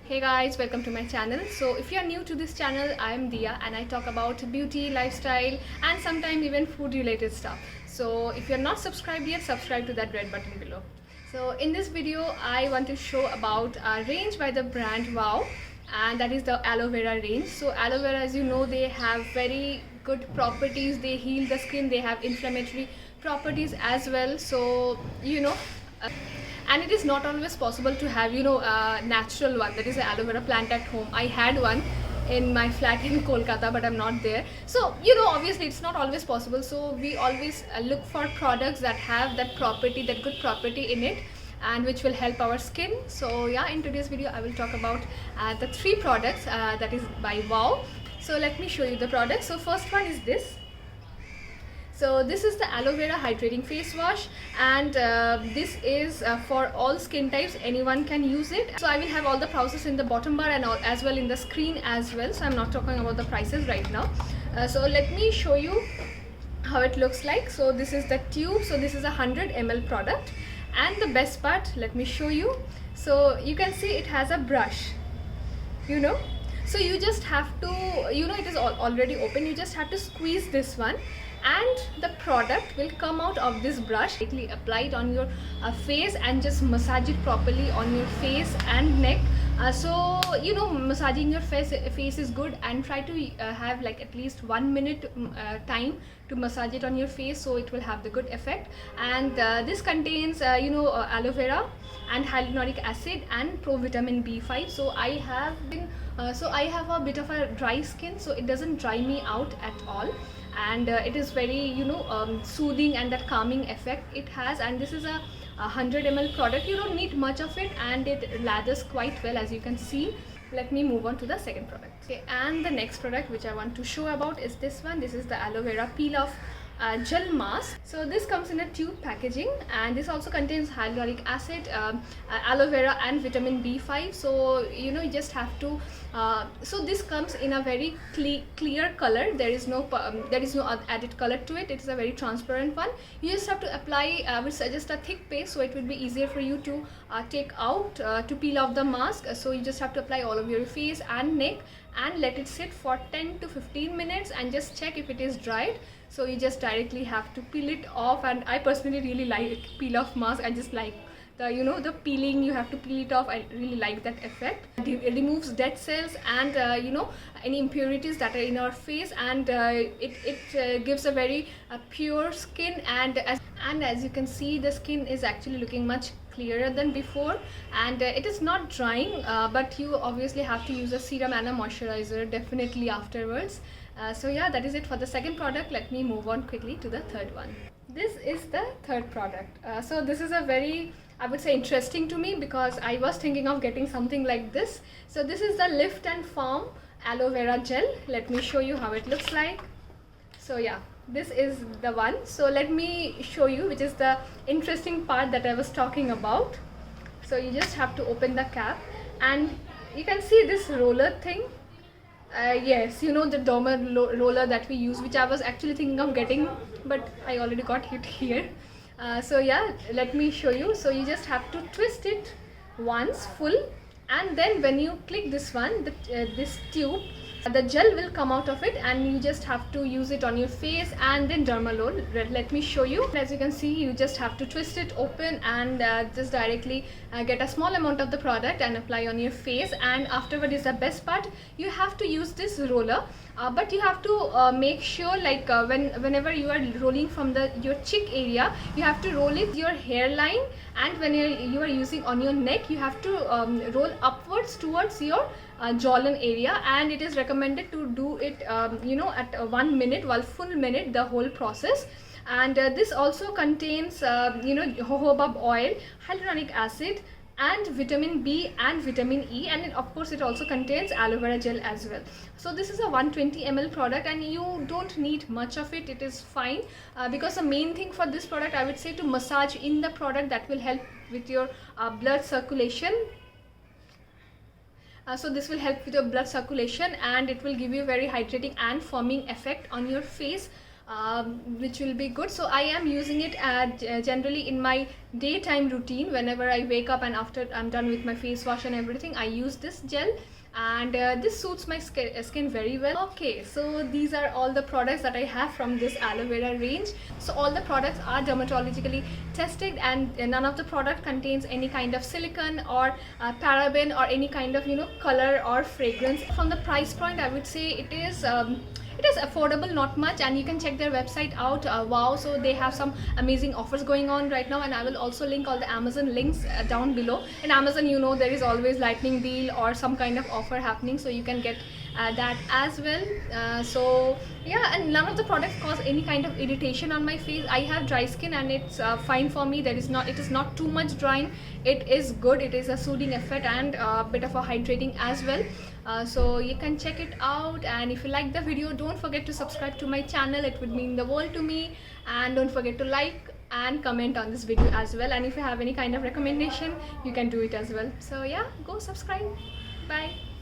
Hey guys, welcome to my channel. So if you are new to this channel, I am Dia and I talk about beauty, lifestyle and sometimes even food related stuff. So if you're not subscribed yet, subscribe to that red button below. So in this video, I want to show about a range by the brand Wow, and that is the aloe vera range. So aloe vera, as you know, they have very good properties. They heal the skin, they have inflammatory properties as well. So uh, and it is not always possible to have a natural one, that is an aloe vera plant at home. I had one in my flat in Kolkata, but I'm not there, so obviously it's not always possible. So we always look for products that have that property, that good property in it, and which will help our skin. So yeah, in today's video I will talk about the three products that is by Wow. So let me show you the products. So first one is this. So this is the aloe vera hydrating face wash, and this is for all skin types. Anyone can use it. So I will have all the prices in the bottom bar and all, as well in the screen as well. So I'm not talking about the prices right now. So let me show you how it looks like. So this is the tube. So this is a 100 ml product, and the best part, let me show you. So you can see it has a brush, so you just have to, it is already open. You just have to squeeze this one and the product will come out of this brush. Apply it on your face and just massage it properly on your face and neck. So massaging your face is good, and try to have like at least 1 minute time to massage it on your face, so it will have the good effect. And this contains aloe vera and hyaluronic acid and provitamin B5. So I have a bit of a dry skin, so it doesn't dry me out at all, and it is very soothing, and that calming effect it has. And this is a 100 ml product. You don't need much of it, and it lathers quite well, as you can see. Let me move on to the second product. Okay, and the next product which I want to show about is this one. This is the aloe vera peel off gel mask. So this comes in a tube packaging, and this also contains hyaluronic acid, aloe vera and vitamin B5. So you just have to so this comes in a very clear color. There is no added color to it. It is a very transparent one. You just have to apply, I would suggest a thick paste, so it will be easier for you to take out to peel off the mask. So you just have to apply all over your face and neck and let it sit for 10 to 15 minutes and just check if it is dried. So you just directly have to peel it off, and I personally really like peel off mask. I just like the peeling. You have to peel it off. I really like that effect. It removes dead cells and any impurities that are in our face, and it gives a very pure skin. And as you can see, the skin is actually looking much clearer than before, and it is not drying, but you obviously have to use a serum and a moisturizer definitely afterwards. So yeah, that is it for the second product. Let me move on quickly to the third one. This is the third product. So this is a very, I would say, interesting to me, because I was thinking of getting something like this. So this is the Lift and Firm aloe vera gel. Let me show you how it looks like. So yeah, this is the one. So let me show you, which is the interesting part that I was talking about. So you just have to open the cap, and you can see this roller thing. Yes, the derma roller that we use, which I was actually thinking of getting, but I already got it here. So yeah, let me show you. So you just have to twist it once full, and then when you click this one, this tube, the gel will come out of it, and you just have to use it on your face and then dermalol. Let me show you. As you can see, you just have to twist it open and just directly get a small amount of the product and apply on your face. And afterward is the best part. You have to use this roller, but you have to make sure, like whenever you are rolling from your cheek area, you have to roll it your hairline, and when you are using on your neck, you have to roll upwards towards your jawline area. And it is recommended to do it at 1 minute, while full minute the whole process. And this also contains jojoba oil, hyaluronic acid and vitamin B and vitamin E, and of course it also contains aloe vera gel as well. So this is a 120 ml product, and you don't need much of it. It is fine, because the main thing for this product, I would say, to massage in the product. That will help with your blood circulation. So this will help with your blood circulation, and it will give you very hydrating and firming effect on your face. which will be good. So I am using it generally in my daytime routine. Whenever I wake up and after I'm done with my face wash and everything, I use this gel, and this suits my skin very well. Okay, so these are all the products that I have from this aloe vera range. So all the products are dermatologically tested, and none of the product contains any kind of silicone or paraben or any kind of color or fragrance. From the price point, I would say it is affordable, not much, and you can check their website out. Wow, so they have some amazing offers going on right now, and I will also link all the Amazon links down below. In Amazon, there is always lightning deal or some kind of offer happening, so you can get that as well. So yeah, and none of the products cause any kind of irritation on my face. I have dry skin and it's fine for me. It is not too much drying. It is good. It is a soothing effect and a bit of a hydrating as well. So you can check it out, and if you like the video, don't forget to subscribe to my channel. It would mean the world to me. And don't forget to like and comment on this video as well, and if you have any kind of recommendation, you can do it as well. So yeah, go subscribe. Bye.